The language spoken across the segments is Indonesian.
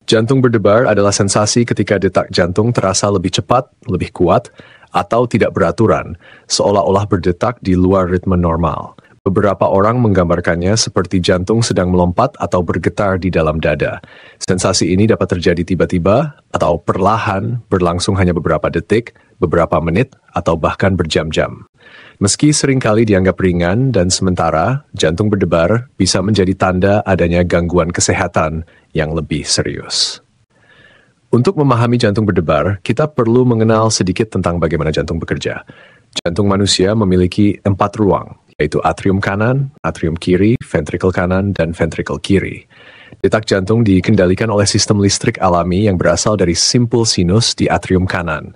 Jantung berdebar adalah sensasi ketika detak jantung terasa lebih cepat, lebih kuat, atau tidak beraturan, seolah-olah berdetak di luar ritme normal. Beberapa orang menggambarkannya seperti jantung sedang melompat atau bergetar di dalam dada. Sensasi ini dapat terjadi tiba-tiba atau perlahan, berlangsung hanya beberapa detik, beberapa menit, atau bahkan berjam-jam. Meski seringkali dianggap ringan dan sementara, jantung berdebar bisa menjadi tanda adanya gangguan kesehatan yang lebih serius. Untuk memahami jantung berdebar, kita perlu mengenal sedikit tentang bagaimana jantung bekerja. Jantung manusia memiliki 4 ruang, yaitu atrium kanan, atrium kiri, ventrikel kanan, dan ventrikel kiri. Detak jantung dikendalikan oleh sistem listrik alami yang berasal dari simpul sinus di atrium kanan.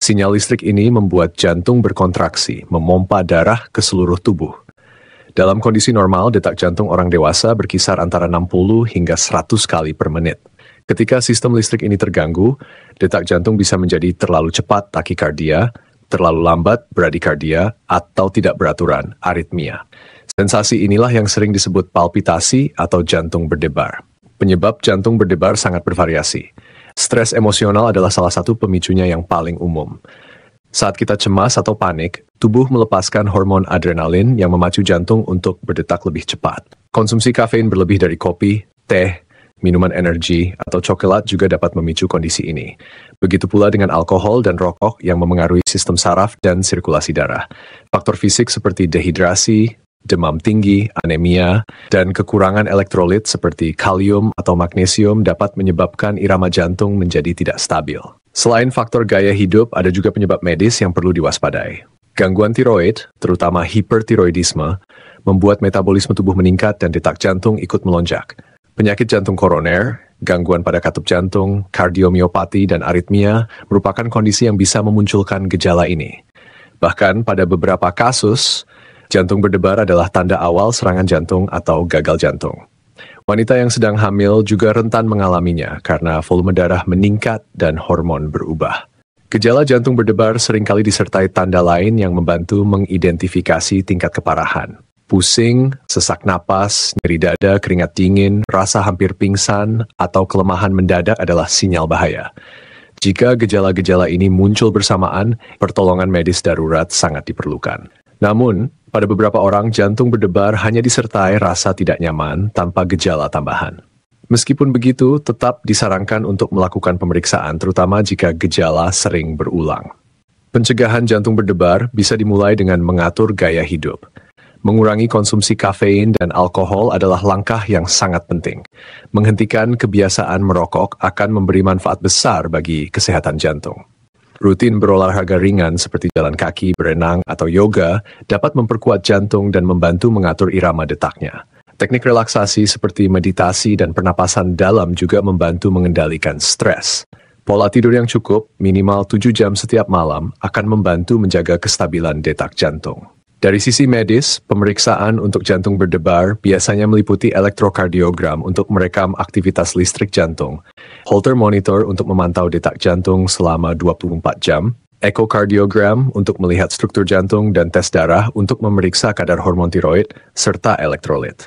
Sinyal listrik ini membuat jantung berkontraksi, memompa darah ke seluruh tubuh. Dalam kondisi normal, detak jantung orang dewasa berkisar antara 60 hingga 100 kali per menit. Ketika sistem listrik ini terganggu, detak jantung bisa menjadi terlalu cepat, takikardia, terlalu lambat, bradikardia, atau tidak beraturan, aritmia. Sensasi inilah yang sering disebut palpitasi atau jantung berdebar. Penyebab jantung berdebar sangat bervariasi. Stres emosional adalah salah satu pemicunya yang paling umum. Saat kita cemas atau panik, tubuh melepaskan hormon adrenalin yang memacu jantung untuk berdetak lebih cepat. Konsumsi kafein berlebih dari kopi, teh, minuman energi, atau coklat juga dapat memicu kondisi ini. Begitu pula dengan alkohol dan rokok yang memengaruhi sistem saraf dan sirkulasi darah. Faktor fisik seperti dehidrasi, demam tinggi, anemia, dan kekurangan elektrolit seperti kalium atau magnesium dapat menyebabkan irama jantung menjadi tidak stabil. Selain faktor gaya hidup, ada juga penyebab medis yang perlu diwaspadai. Gangguan tiroid, terutama hipertiroidisme, membuat metabolisme tubuh meningkat dan detak jantung ikut melonjak. Penyakit jantung koroner, gangguan pada katup jantung, kardiomiopati, dan aritmia merupakan kondisi yang bisa memunculkan gejala ini. Bahkan pada beberapa kasus, jantung berdebar adalah tanda awal serangan jantung atau gagal jantung. Wanita yang sedang hamil juga rentan mengalaminya karena volume darah meningkat dan hormon berubah. Gejala jantung berdebar seringkali disertai tanda lain yang membantu mengidentifikasi tingkat keparahan. Pusing, sesak napas, nyeri dada, keringat dingin, rasa hampir pingsan, atau kelemahan mendadak adalah sinyal bahaya. Jika gejala-gejala ini muncul bersamaan, pertolongan medis darurat sangat diperlukan. Namun, pada beberapa orang jantung berdebar hanya disertai rasa tidak nyaman tanpa gejala tambahan. Meskipun begitu, tetap disarankan untuk melakukan pemeriksaan, terutama jika gejala sering berulang. Pencegahan jantung berdebar bisa dimulai dengan mengatur gaya hidup. Mengurangi konsumsi kafein dan alkohol adalah langkah yang sangat penting. Menghentikan kebiasaan merokok akan memberi manfaat besar bagi kesehatan jantung. Rutin berolahraga ringan seperti jalan kaki, berenang, atau yoga dapat memperkuat jantung dan membantu mengatur irama detaknya. Teknik relaksasi seperti meditasi dan pernapasan dalam juga membantu mengendalikan stres. Pola tidur yang cukup, minimal 7 jam setiap malam, akan membantu menjaga kestabilan detak jantung. Dari sisi medis, pemeriksaan untuk jantung berdebar biasanya meliputi elektrokardiogram untuk merekam aktivitas listrik jantung, Holter monitor untuk memantau detak jantung selama 24 jam, ekokardiogram untuk melihat struktur jantung, dan tes darah untuk memeriksa kadar hormon tiroid serta elektrolit.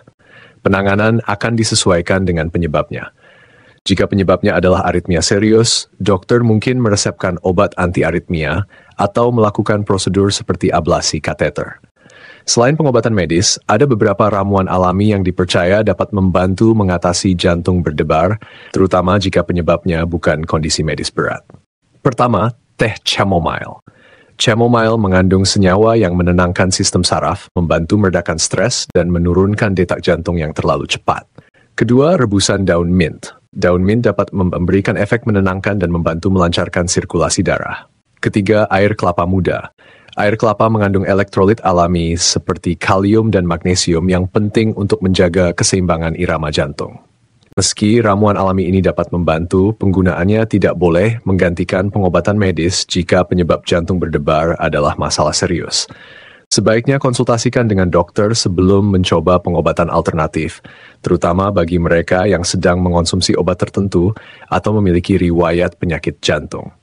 Penanganan akan disesuaikan dengan penyebabnya. Jika penyebabnya adalah aritmia serius, dokter mungkin meresepkan obat anti-aritmia atau melakukan prosedur seperti ablasi kateter. Selain pengobatan medis, ada beberapa ramuan alami yang dipercaya dapat membantu mengatasi jantung berdebar, terutama jika penyebabnya bukan kondisi medis berat. Pertama, teh chamomile. Chamomile mengandung senyawa yang menenangkan sistem saraf, membantu meredakan stres, dan menurunkan detak jantung yang terlalu cepat. Kedua, rebusan daun mint. Daun mint dapat memberikan efek menenangkan dan membantu melancarkan sirkulasi darah. Ketiga, air kelapa muda. Air kelapa mengandung elektrolit alami seperti kalium dan magnesium yang penting untuk menjaga keseimbangan irama jantung. Meski ramuan alami ini dapat membantu, penggunaannya tidak boleh menggantikan pengobatan medis jika penyebab jantung berdebar adalah masalah serius. Sebaiknya konsultasikan dengan dokter sebelum mencoba pengobatan alternatif, terutama bagi mereka yang sedang mengonsumsi obat tertentu atau memiliki riwayat penyakit jantung.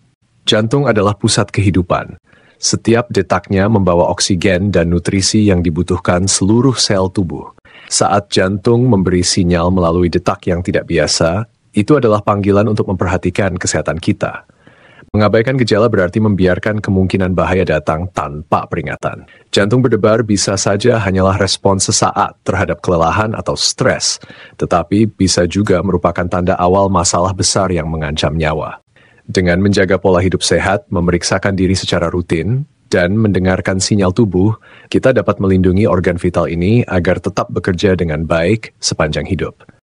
Jantung adalah pusat kehidupan. Setiap detaknya membawa oksigen dan nutrisi yang dibutuhkan seluruh sel tubuh. Saat jantung memberi sinyal melalui detak yang tidak biasa, Itu adalah panggilan untuk memperhatikan kesehatan kita. Mengabaikan gejala berarti membiarkan kemungkinan bahaya datang tanpa peringatan. Jantung berdebar bisa saja hanyalah respons sesaat terhadap kelelahan atau stres, tetapi bisa juga merupakan tanda awal masalah besar yang mengancam nyawa. Dengan menjaga pola hidup sehat, memeriksakan diri secara rutin, dan mendengarkan sinyal tubuh, kita dapat melindungi organ vital ini agar tetap bekerja dengan baik sepanjang hidup.